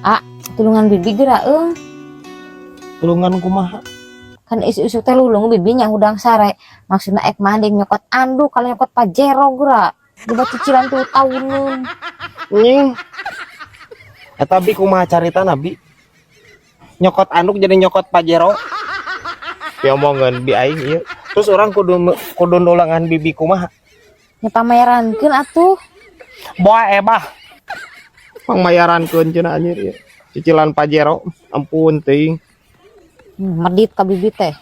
Ah, tulungan bibi gerak Tulungan kumaha? kan isu-isu teh lulung bibinya udang sare maksudnya ek manding nyokot andu kalau nyokot pajero gerak dibat cicilan tuh tahunan Nying. Eta bi kumaha carita nabi? Nyokot anduk jadi nyokot pajero. Ya omongan bi aing ieu. Terus orang kudu nulangan bibi kumaha? nyepamerankeun atuh Boa ebah. Pangmayarankeun cenah anjir ieu. Cicilan pajero. Ampun teuing. medit ka bibi teh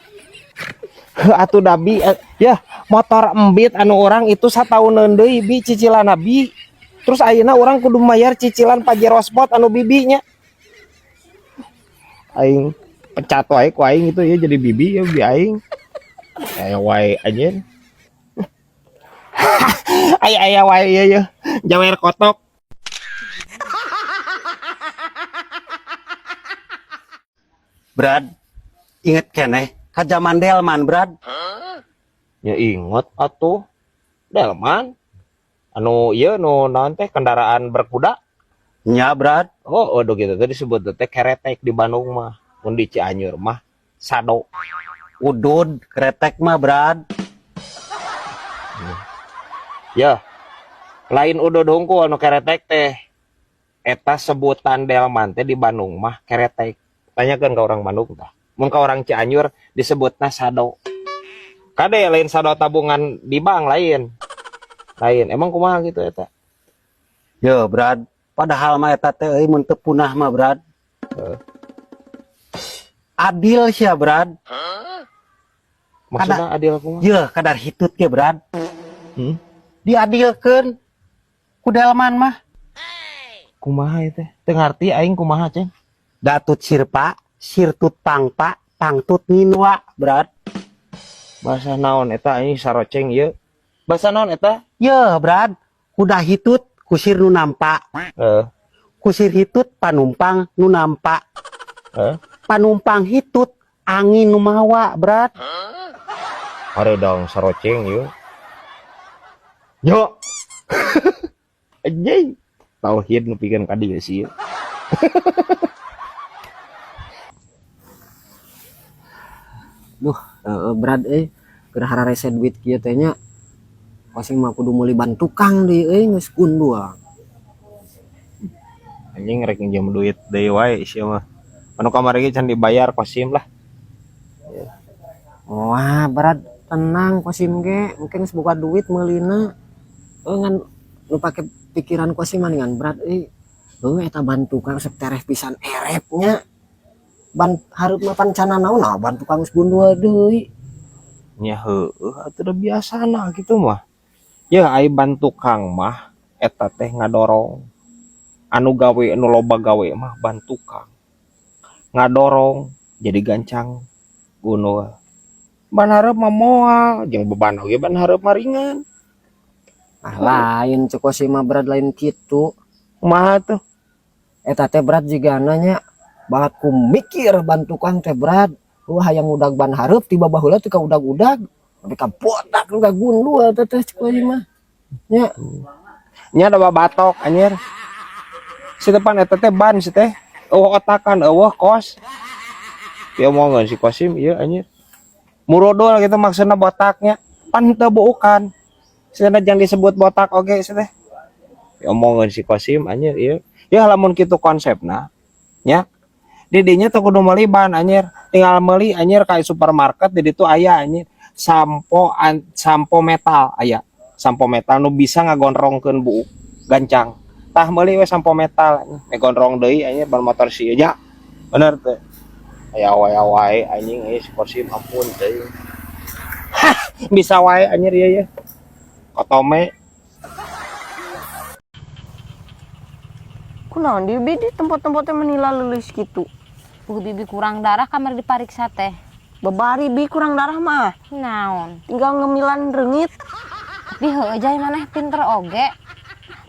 Atuh dabi ya motor embit anu orang itu satahunan deui bi cicilan nabi. Terus ayeuna orang kudu mayar cicilan pajero spot anu bibinya. Aing pecat wae ku aing itu ya jadi bibi ya bi aing. Aya wae anjir. Aya wae ya ya. Jawer kotok. Brad, inget keneh ka zaman Delman, Brad. Ya inget atuh. Delman. Anu ieu nu naon teh kendaraan berkuda. Nya, Brad. Oh, udah gitu tadi disebut teh keretek di Bandung mah. Mun di Cianjur mah sado. Udud, kretek mah, Brad. Ya. Lain udah dongku anu keretek teh. Eta sebutan Delman teh di Bandung mah keretek. Tanyakeun ka orang Bandung tah. Mun ka orang Cianjur disebutna sado. Kade lain sado tabungan di bank lain. Lain. Emang kumaha gitu eta? Yo, Brad. Padahal mah eta teh euy mun teu punah mah, Brad. Adil sia, Brad. Maksudna adil kumaha? Ye, kadar hitut ge, Brad. Hmm? Diadilkeun ku Delman mah. Kumaha itu? Teu ngarti aing kumaha, Ceng. Datut sirpa, sirtut pangpa, pangtut nginwa, Brad. Bahasa naon eta ini saroceng ieu. Bahasa naon eta? Ye, Brad. Kuda hitut kusir nu nampak. Kusir hitut panumpang nu nampak. Panumpang hitut angin nu mawa, Brad. Hareudang saroceng ieu. Yo. Anjing. Tauhid nu pikeun ka dieu sih. Duh, Brad keur hararese duit kieu teh nya. Kosing mah kudu meuli ban tukang deui geus gunduang. Anjing rek nginjem duit deui wae sia mah. Anu kamari ge can dibayar kosim lah. Wah, Brad, tenang Kosim ge, mungkin geus boga duit meulina. Ngan nu pake pikiran Kosim mah ngan Brad eta ban tukang sok tereh pisan erepnya. Ban hareup mah pancana naon ban tukang geus gundul deui. Nya heueuh atuh da biasana kitu mah. Ya ai ban tukang mah eta teh ngadorong. Anu gawe anu loba gawe mah ban tukang. Ngadorong jadi gancang gunul. Ban hareup mah moal jeung beban oge ban hareup mah ringan. Lain cek Kosim mah Brad lain kitu. Kumaha tuh? Eta teh Brad jigana nya banget ku mikir ban tukang teh Brad. Hayang udag ban hareup tiba baheula teu ka udag-udag. Tapi ka bodak nu ka gundul eta teh cek Kosim mah. Nya. Nya da batok anjir. Si depan eta teh ban si teh. Eueuh otakan, eueuh kos. Dia omongan si Kosim ieu anjir. Murodol gitu maksudna botaknya. Pan teu buukan. Cenah jangan disebut botak oge si teh. Dia omongan si Kosim anjir ieu. Ya lamun kitu konsepna. Nya. Di dinya teu kudu meuli ban anjir. Tinggal meuli anjir ka supermarket di ditu aya anjir. Sampo metal aya. Sampo metal nu bisa ngagondrongkeun buuk gancang. Tah meuli we sampo metal ngagondrong deui anjir ban motor si nya. Bener teh. Aya wae anjing si Kosim ampun teh. Bisa wae anjir ieu ya. Kotome. Kunaon di bibi di tempat-tempatnya menila leuleus kitu. bibi kurang darah kamar dipariksa teh Babari bi kurang darah mah. naon Tinggal ngemilan reungit. tapi heueuh jai maneh pinter oge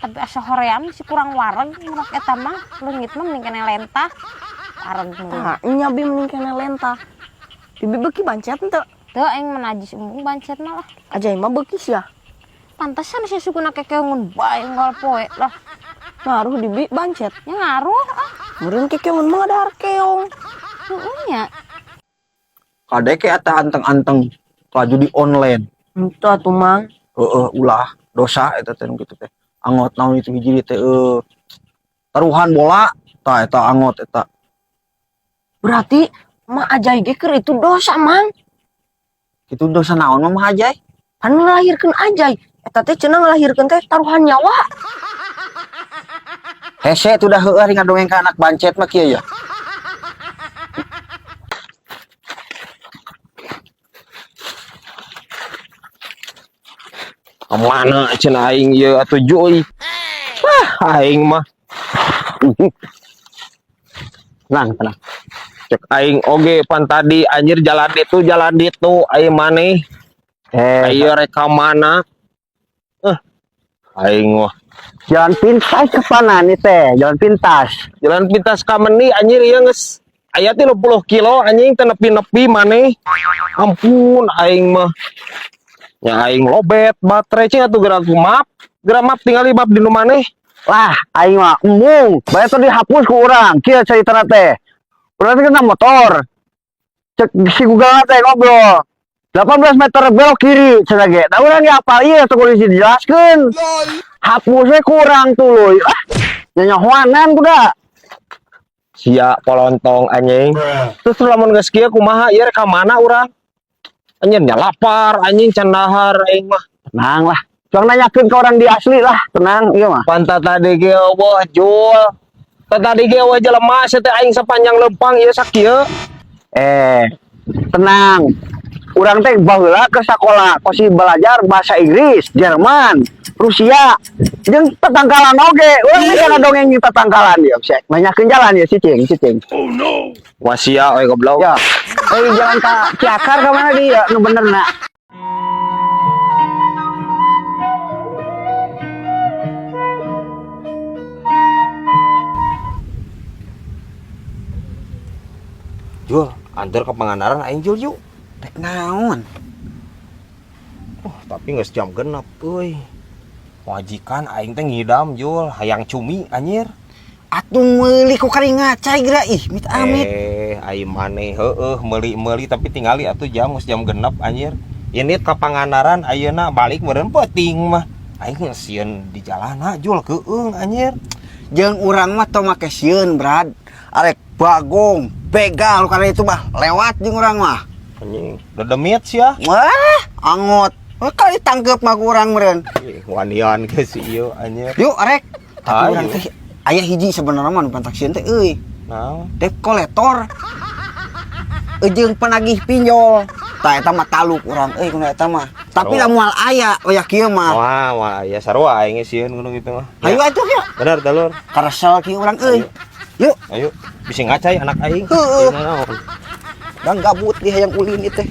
tapi asa hoream si kurang wareg murag eta mah leungit mah mending keneh lentah wareg meureun Nah, nya bi mending keneh lentah. Bibi beuki bancet henteu? teu aing menajis embung bancet mah lah Ajai mah beuki sia. pantasan sih sukuna kekeungun bae nggal poe lah Ngaruh di bi bancet. Ya ngaruh Meureun kekeun mah ada harkeong. nya. Kadeke eta anteng-anteng laju di online. Entah tuh mang. Ulah dosa eta teh nu kitu teh. Angot naon itu hiji teh taruhan bola tah eta angot eta. Berarti mah ajai ge keur itu dosa mang. Itu dosa naon mah ajai? Pan ngelahirkeun ajai. Eta teh cenah ngelahirkeun teh taruhan nyawa. Hese tuh dah heueuh ngadongeng ka anak bancet mah kieu ya. Kemana cenah aing ieu atuh Joy? Aing mah Tenang. cek aing oge pan tadi anjir jalan ditu aing maneh. Ayo reka mana? Aing mah Jalan pintas ke mana nih teh? Jalan pintas. jalan pintas ka meuni anjir ieu geus aya 30 kilo anjing teu nepi-nepi maneh. Ampun aing mah. Ya aing lobet baterai cing atuh geura map tinggali map di nu maneh. Lah, aing mah embung. Bae tadi dihapus ku urang. Kieu caritana teh. Urang teh kena motor. Cek si Google teh ngobrol. 18 meter belok kiri cenah ge. Da urang ge apal ieu teu kudu dijelaskeun. Hapusnya kurang tuh. Nyanyahoanan kuda. Sia polontong anjing. Terus lamun geus kieu kumaha ieu rek ka mana urang? Anjing nya lapar anjing can dahar aing mah. Tenang lah. Jangan nanyakin ke orang di asli lah. Tenang, iya mah. Panta tadi ge eueuh Jul. Tadi ge eueuh jelema teh aing sapanjang leumpang ieu sakieu. Tenang. Urang teh baheula ke sekolah kosi belajar bahasa Inggris, Jerman, Rusia, jeung tetangkalan oge. Urang teh kana dongeng jeung tetangkalan ieu, Sek. Nanyakeun jalan ya cicing. Wah sia we goblok. Ya. Jalan ka Ciakar ka mana dia nu benerna? Jul, antar ke Pangandaran aing Jul yuk. Rek naon? Tapi geus jam genep euy. Wajikan aing teh ngidam Jul, hayang cumi anjir. Atuh meuli ku kari ngacai geura ih, mit amit. Aing maneh heueuh meuli tapi tingali atuh jam geus jam genep anjir. Ini ka Pangandaran ayeuna balik meureun peuting mah. Aing geus sieun di jalana Jul keueung anjir. Jeung urang mah teu make sieun, Brad. Arek bagong, begal karena itu mah lewat jeung urang mah. Anjing, dedemit sia. Wah, angot. Kali tangkep mah ku urang meureun. Wanian ke si ieu anjir. Yuk, arek. Tapi Ayo. urang teh aya hiji sebenarnya mah nu pantak sieun teh euy. Naon? Debt collector. Jeung penagih pinjol. Tah eta mah taluk urang euy kuna eta mah. Tapi Sarua. da moal aya oyak kieu mah. Wah, ya sarua aing sieun kudu gitu mah. Ayo atuh ya. Bener dalur. Karesel kieu urang euy. Yuk, Ayo, bisa ngacai anak aing. Heueuh. Ieu naon? dan gabut di hayang ulin itu.